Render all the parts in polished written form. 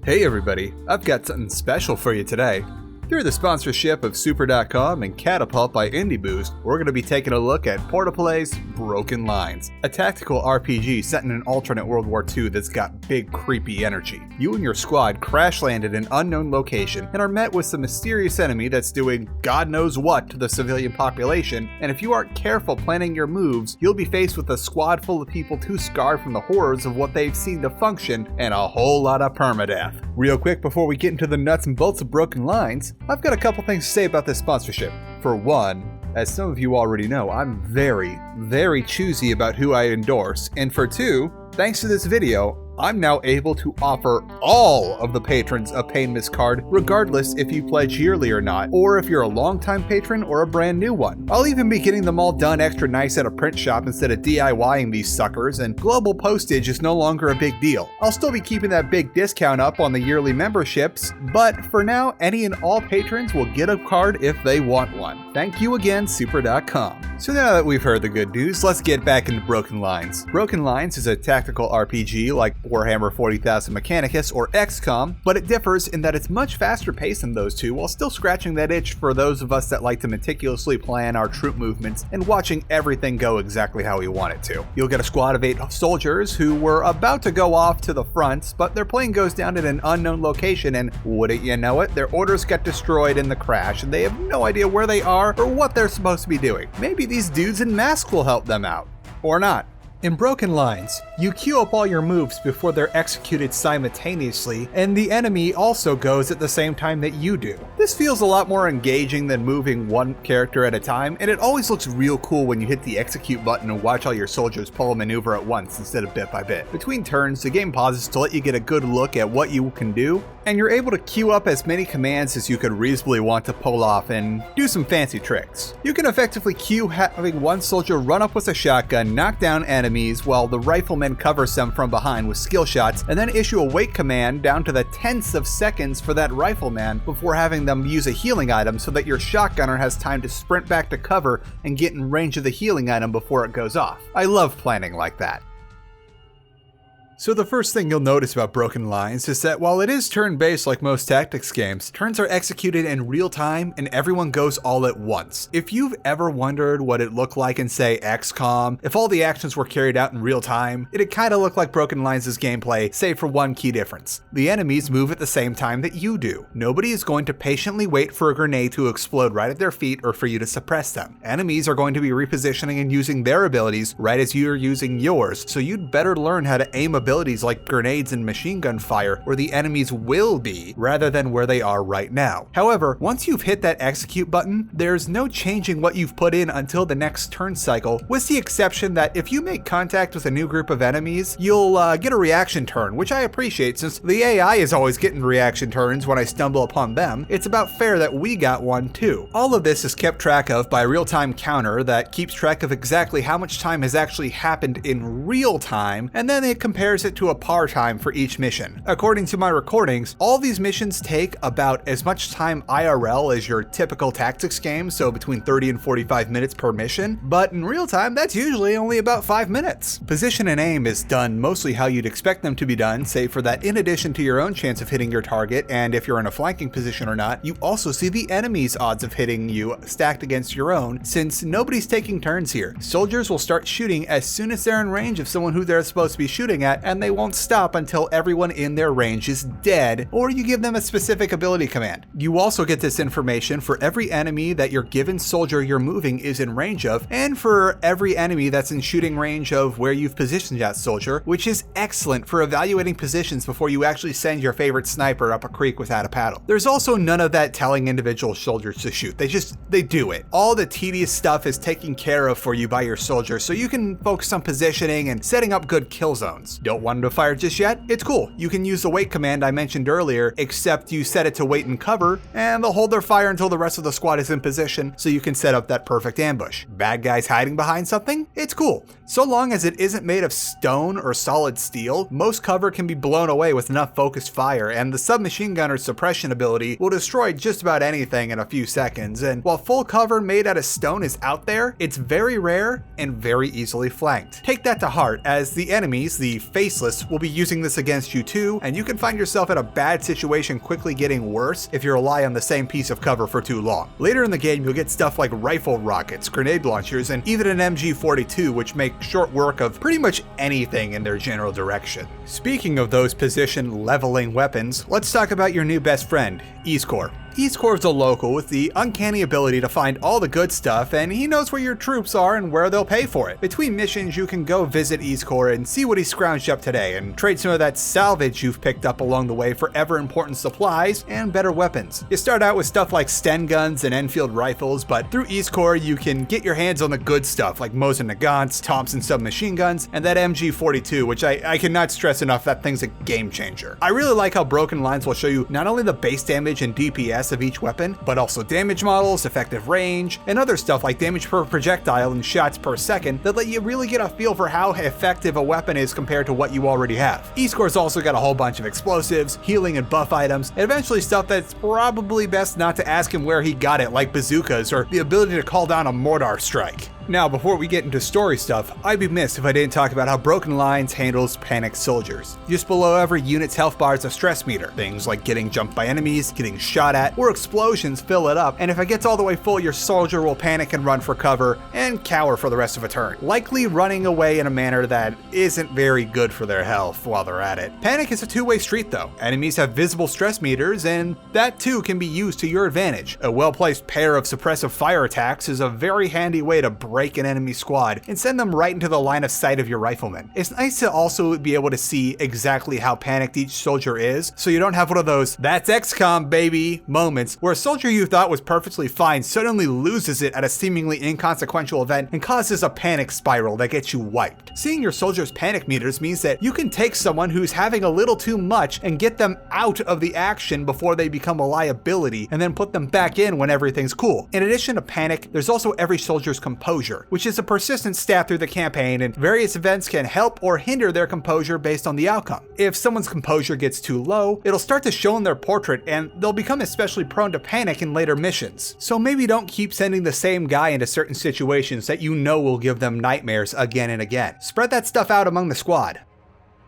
Hey everybody, I've got something special for you today. Through the sponsorship of Super.com and Catapult by IndieBoost, we're going to be taking a look at Porta's Broken Lines, a tactical RPG set in an alternate World War II that's got big creepy energy. You and your squad crash land at an unknown location and are met with some mysterious enemy that's doing God knows what to the civilian population, and if you aren't careful planning your moves, you'll be faced with a squad full of people too scarred from the horrors of what they've seen to function and a whole lot of permadeath. Real quick before we get into the nuts and bolts of Broken Lines, I've got a couple things to say about this sponsorship. For one, as some of you already know, I'm very choosy about who I endorse, and for two, thanks to this video, I'm now able to offer all of the patrons a Pain Miss card, regardless if you pledge yearly or not, or if you're a longtime patron or a brand new one. I'll even be getting them all done extra nice at a print shop instead of DIYing these suckers, and global postage is no longer a big deal. I'll still be keeping that big discount up on the yearly memberships, but for now, any and all patrons will get a card if they want one. Thank you again, Super.com. So now that we've heard the good news, let's get back into Broken Lines. Broken Lines is a tactical RPG like Warhammer 40,000 Mechanicus or XCOM, but it differs in that it's much faster paced than those two while still scratching that itch for those of us that like to meticulously plan our troop movements and watching everything go exactly how we want it to. You'll get a squad of 8 soldiers who were about to go off to the front, but their plane goes down at an unknown location and wouldn't you know it, their orders get destroyed in the crash and they have no idea where they are or what they're supposed to be doing. Maybe these dudes in masks will help them out. Or not. In Broken Lines, you queue up all your moves before they're executed simultaneously, and the enemy also goes at the same time that you do. This feels a lot more engaging than moving one character at a time, and it always looks real cool when you hit the execute button and watch all your soldiers pull a maneuver at once instead of bit by bit. Between turns, the game pauses to let you get a good look at what you can do, and you're able to queue up as many commands as you could reasonably want to pull off and do some fancy tricks. You can effectively queue having one soldier run up with a shotgun, knock down enemies, while the rifleman covers them from behind with skill shots, and then issue a wait command down to the tenths of seconds for that rifleman before having them use a healing item so that your shotgunner has time to sprint back to cover and get in range of the healing item before it goes off. I love planning like that. So the first thing you'll notice about Broken Lines is that while it is turn-based like most tactics games, turns are executed in real time and everyone goes all at once. If you've ever wondered what it looked like in, say, XCOM, if all the actions were carried out in real time, it'd kinda look like Broken Lines' gameplay, save for one key difference. The enemies move at the same time that you do. Nobody is going to patiently wait for a grenade to explode right at their feet or for you to suppress them. Enemies are going to be repositioning and using their abilities right as you're using yours, so you'd better learn how to aim abilities like grenades and machine gun fire where the enemies will be rather than where they are right now. However, once you've hit that execute button, there's no changing what you've put in until the next turn cycle, with the exception that if you make contact with a new group of enemies, you'll get a reaction turn, which I appreciate since the AI is always getting reaction turns when I stumble upon them. It's about fair that we got one too. All of this is kept track of by a real-time counter that keeps track of exactly how much time has actually happened in real time, and then it compares it to a par time for each mission. According to my recordings, all these missions take about as much time IRL as your typical tactics game, so between 30 and 45 minutes per mission, but in real time that's usually only about 5 minutes. Position and aim is done mostly how you'd expect them to be done, save for that in addition to your own chance of hitting your target, and if you're in a flanking position or not, you also see the enemy's odds of hitting you stacked against your own, since nobody's taking turns here. Soldiers will start shooting as soon as they're in range of someone who they're supposed to be shooting at, and they won't stop until everyone in their range is dead, or you give them a specific ability command. You also get this information for every enemy that your given soldier you're moving is in range of, and for every enemy that's in shooting range of where you've positioned that soldier, which is excellent for evaluating positions before you actually send your favorite sniper up a creek without a paddle. There's also none of that telling individual soldiers to shoot. They do it. All the tedious stuff is taken care of for you by your soldiers, so you can focus on positioning and setting up good kill zones. Don't want them to fire just yet? It's cool. You can use the wait command I mentioned earlier, except you set it to wait and cover, and they'll hold their fire until the rest of the squad is in position, so you can set up that perfect ambush. Bad guys hiding behind something? It's cool. So long as it isn't made of stone or solid steel, most cover can be blown away with enough focused fire, and the submachine gunner's suppression ability will destroy just about anything in a few seconds, and while full cover made out of stone is out there, it's very rare and very easily flanked. Take that to heart, as the enemies, the Faceless will be using this against you too, and you can find yourself in a bad situation quickly getting worse if you rely on the same piece of cover for too long. Later in the game, you'll get stuff like rifle rockets, grenade launchers, and even an MG42, which make short work of pretty much anything in their general direction. Speaking of those position leveling weapons, let's talk about your new best friend, Eastcore. Eastcore is a local with the uncanny ability to find all the good stuff, and he knows where your troops are and where they'll pay for it. Between missions, you can go visit Eastcore and see what he scrounged up today, and trade some of that salvage you've picked up along the way for ever important supplies and better weapons. You start out with stuff like Sten guns and Enfield rifles, but through Eastcore you can get your hands on the good stuff like Mosin Nagants, Thompson submachine guns, and that MG42, which I cannot stress enough, that thing's a game changer. I really like how Broken Lines will show you not only the base damage and DPS of each weapon, but also damage models, effective range, and other stuff like damage per projectile and shots per second that let you really get a feel for how effective a weapon is compared to what you already have. Eastcore's also got a whole bunch of explosives, healing and buff items, and eventually stuff that's probably best not to ask him where he got it, like bazookas or the ability to call down a mortar strike. Now, before we get into story stuff, I'd be missed if I didn't talk about how Broken Lines handles panicked soldiers. Just below every unit's health bar is a stress meter. Things like getting jumped by enemies, getting shot at, or explosions fill it up, and if it gets all the way full, your soldier will panic and run for cover, and cower for the rest of a turn, likely running away in a manner that isn't very good for their health while they're at it. Panic is a two-way street though. Enemies have visible stress meters, and that too can be used to your advantage. A well-placed pair of suppressive fire attacks is a very handy way to break an enemy squad and send them right into the line of sight of your riflemen. It's nice to also be able to see exactly how panicked each soldier is, so you don't have one of those "that's XCOM baby" moments where a soldier you thought was perfectly fine suddenly loses it at a seemingly inconsequential event and causes a panic spiral that gets you wiped. Seeing your soldiers' panic meters means that you can take someone who's having a little too much and get them out of the action before they become a liability, and then put them back in when everything's cool. In addition to panic, there's also every soldier's composure, which is a persistent stat through the campaign, and various events can help or hinder their composure based on the outcome. If someone's composure gets too low, it'll start to show in their portrait and they'll become especially prone to panic in later missions. So maybe don't keep sending the same guy into certain situations that you know will give them nightmares again and again. Spread that stuff out among the squad.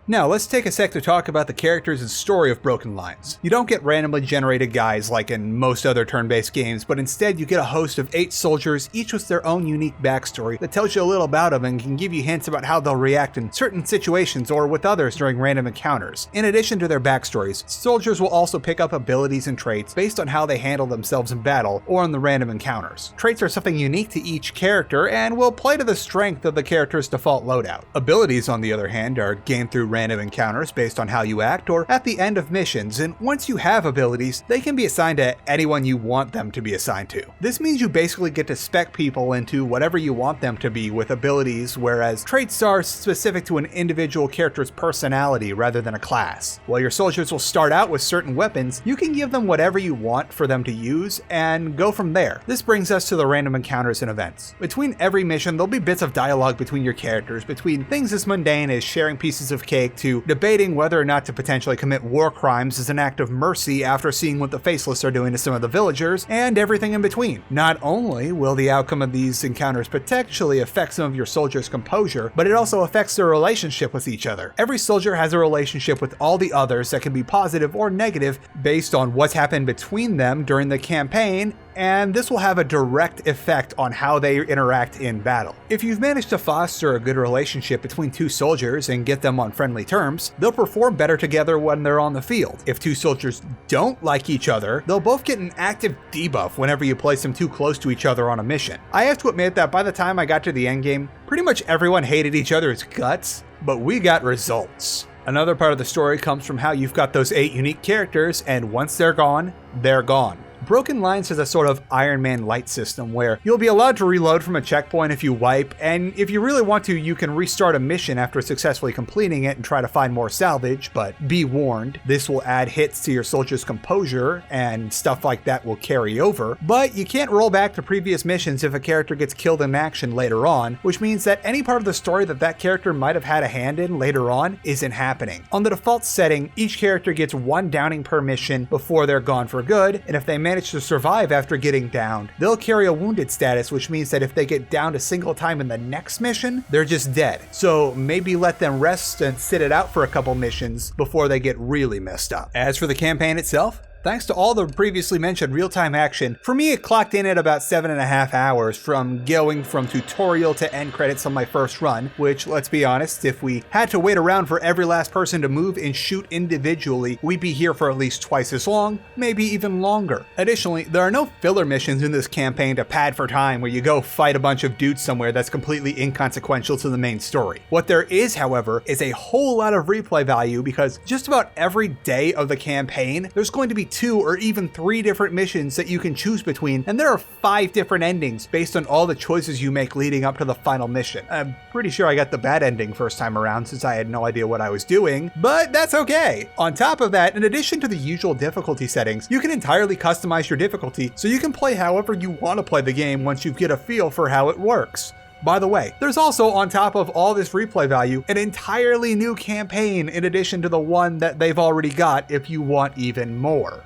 Now, let's take a sec to talk about the characters and story of Broken Lines. You don't get randomly generated guys like in most other turn-based games, but instead you get a host of 8 soldiers, each with their own unique backstory that tells you a little about them and can give you hints about how they'll react in certain situations or with others during random encounters. In addition to their backstories, soldiers will also pick up abilities and traits based on how they handle themselves in battle or in the random encounters. Traits are something unique to each character and will play to the strength of the character's default loadout. Abilities, on the other hand, are gained through random encounters based on how you act or at the end of missions, and once you have abilities, they can be assigned to anyone you want them to be assigned to. This means you basically get to spec people into whatever you want them to be with abilities, whereas traits are specific to an individual character's personality rather than a class. While your soldiers will start out with certain weapons, you can give them whatever you want for them to use and go from there. This brings us to the random encounters and events. Between every mission, there'll be bits of dialogue between your characters, between things as mundane as sharing pieces of cake to debating whether or not to potentially commit war crimes as an act of mercy after seeing what the Faceless are doing to some of the villagers, and everything in between. Not only will the outcome of these encounters potentially affect some of your soldiers' composure, but it also affects their relationship with each other. Every soldier has a relationship with all the others that can be positive or negative based on what's happened between them during the campaign, and this will have a direct effect on how they interact in battle. If you've managed to foster a good relationship between two soldiers and get them on friendly terms, they'll perform better together when they're on the field. If two soldiers don't like each other, they'll both get an active debuff whenever you place them too close to each other on a mission. I have to admit that by the time I got to the endgame, pretty much everyone hated each other's guts, but we got results. Another part of the story comes from how you've got those 8 unique characters, and once they're gone, they're gone. Broken Lines has a sort of Iron Man light system where you'll be allowed to reload from a checkpoint if you wipe, and if you really want to, you can restart a mission after successfully completing it and try to find more salvage, but be warned, this will add hits to your soldier's composure and stuff like that will carry over, but you can't roll back to previous missions if a character gets killed in action later on, which means that any part of the story that character might have had a hand in later on isn't happening. On the default setting, each character gets 1 downing per mission before they're gone for good, and if they manage manage to survive after getting downed, they'll carry a wounded status, which means that if they get downed a single time in the next mission, they're just dead. So maybe let them rest and sit it out for a couple missions before they get really messed up. As for the campaign itself, thanks to all the previously mentioned real-time action, for me it clocked in at about 7.5 hours from going from tutorial to end credits on my first run, which, let's be honest, if we had to wait around for every last person to move and shoot individually, we'd be here for at least twice as long, maybe even longer. Additionally, there are no filler missions in this campaign to pad for time where you go fight a bunch of dudes somewhere that's completely inconsequential to the main story. What there is, however, is a whole lot of replay value because just about every day of the campaign, there's going to be 2 or even 3 different missions that you can choose between, and there are 5 different endings based on all the choices you make leading up to the final mission. I'm pretty sure I got the bad ending first time around since I had no idea what I was doing, but that's okay. On top of that, in addition to the usual difficulty settings, you can entirely customize your difficulty so you can play however you want to play the game once you get a feel for how it works. By the way, there's also, on top of all this replay value, an entirely new campaign in addition to the one that they've already got if you want even more.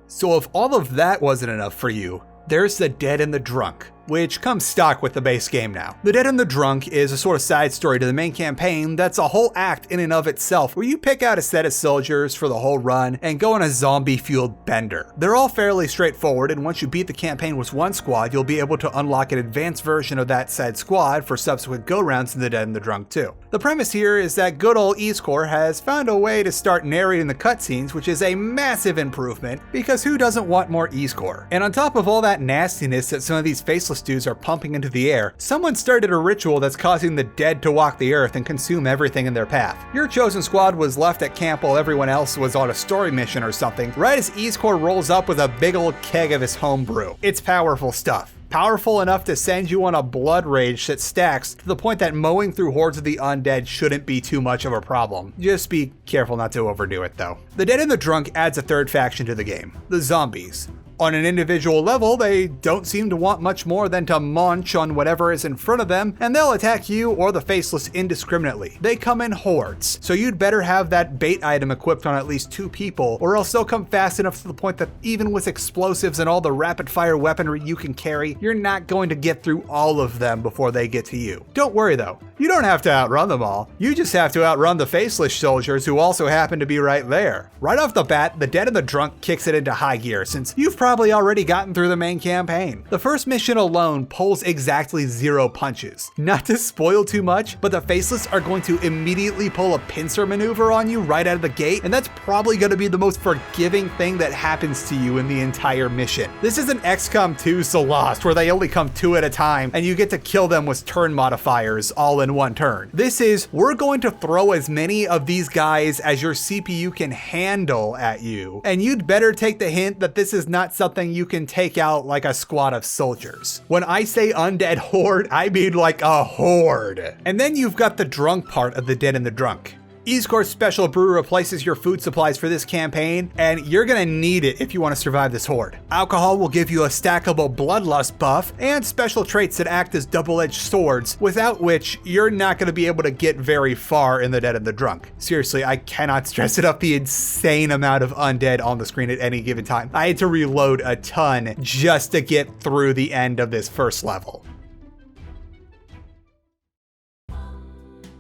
So if all of that wasn't enough for you, there's The Dead and the Drunk, which comes stock with the base game now. The Dead and the Drunk is a sort of side story to the main campaign that's a whole act in and of itself, where you pick out a set of soldiers for the whole run and go on a zombie-fueled bender. They're all fairly straightforward, and once you beat the campaign with one squad, you'll be able to unlock an advanced version of that said squad for subsequent go-rounds in The Dead and the Drunk too. The premise here is that good old E-Score has found a way to start narrating the cutscenes, which is a massive improvement, because who doesn't want more E-Score? And on top of all that nastiness that some of these faceless dudes are pumping into the air, someone started a ritual that's causing the dead to walk the earth and consume everything in their path. Your chosen squad was left at camp while everyone else was on a story mission or something, right as E-Score rolls up with a big old keg of his homebrew. It's powerful stuff. Powerful enough to send you on a blood rage that stacks to the point that mowing through hordes of the undead shouldn't be too much of a problem. Just be careful not to overdo it though. The Dead and the Drunk adds a third faction to the game, the zombies. On an individual level, they don't seem to want much more than to munch on whatever is in front of them, and they'll attack you or the faceless indiscriminately. They come in hordes, so you'd better have that bait item equipped on at least 2 people, or else they'll come fast enough to the point that even with explosives and all the rapid-fire weaponry you can carry, you're not going to get through all of them before they get to you. Don't worry though, you don't have to outrun them all. You just have to outrun the faceless soldiers who also happen to be right there. Right off the bat, the Dead and the Drunk kicks it into high gear since you've probably already gotten through the main campaign. The first mission alone pulls exactly 0 punches. Not to spoil too much, but the faceless are going to immediately pull a pincer maneuver on you right out of the gate, and that's probably going to be the most forgiving thing that happens to you in the entire mission. This is an XCOM 2 so Lost, where they only come 2 at a time, and you get to kill them with turn modifiers all in one turn. This is, we're going to throw as many of these guys as your CPU can handle at you, and you'd better take the hint that this is not something you can take out like a squad of soldiers. When I say undead horde, I mean like a horde. And then you've got the drunk part of the Dead and the Drunk. E-Score's special brew replaces your food supplies for this campaign, and you're gonna need it if you want to survive this horde. Alcohol will give you a stackable bloodlust buff and special traits that act as double-edged swords, without which you're not gonna be able to get very far in the Dead and the Drunk. Seriously, I cannot stress enough the insane amount of undead on the screen at any given time. I had to reload a ton just to get through the end of this first level.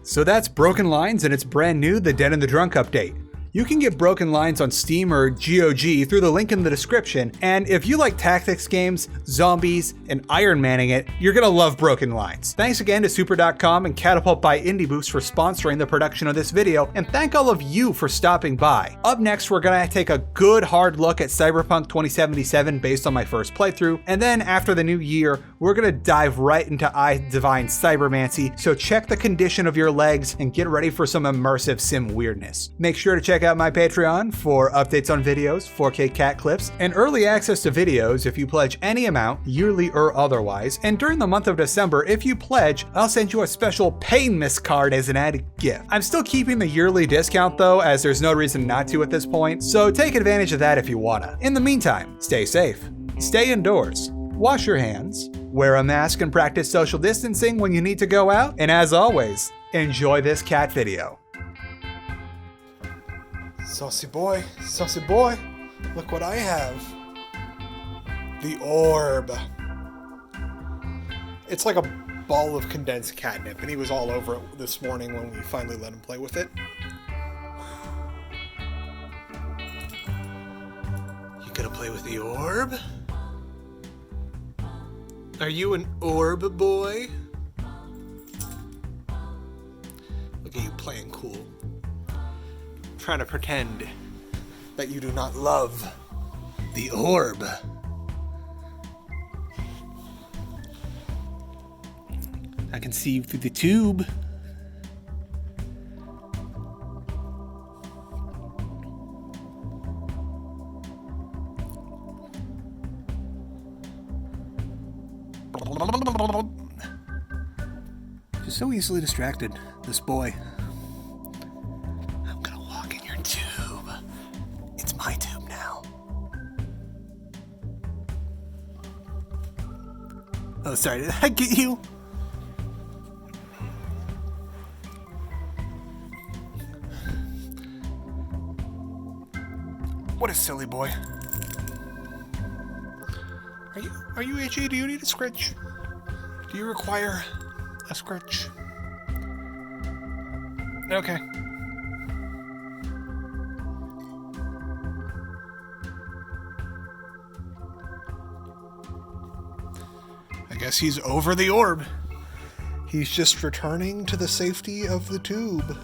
So that's Broken Lines and its brand new The Dead and the Drunk update. You can get Broken Lines on Steam or GOG through the link in the description, and if you like tactics games, zombies, and Iron Manning it, you're gonna love Broken Lines. Thanks again to Super.com and Catapult by Indie Boost for sponsoring the production of this video, and thank all of you for stopping by. Up next, we're gonna take a good hard look at Cyberpunk 2077 based on my first playthrough, and then after the new year, we're gonna dive right into I Divine Cybermancy, so check the condition of your legs and get ready for some immersive sim weirdness. Make sure to check out my Patreon for updates on videos, 4K cat clips, and early access to videos if you pledge any amount, yearly or otherwise. And during the month of December, if you pledge, I'll send you a special Pain Miss card as an added gift. I'm still keeping the yearly discount though, as there's no reason not to at this point, so take advantage of that if you wanna. In the meantime, stay safe, stay indoors, wash your hands, wear a mask and practice social distancing when you need to go out, and as always, enjoy this cat video. Saucy boy, saucy boy. Look what I have. The orb. It's like a ball of condensed catnip, and he was all over it this morning when we finally let him play with it. You gonna play with the orb? Are you an orb boy? Look at you playing cool. Trying to pretend that you do not love the orb. I can see you through the tube. Just so easily distracted, this boy. I'm gonna walk in your tube. It's my tube now. Oh, sorry, did I get you? What a silly boy. Are you itchy? Do you need a scritch? Do you require a scritch? Okay. I guess he's over the orb. He's just returning to the safety of the tube.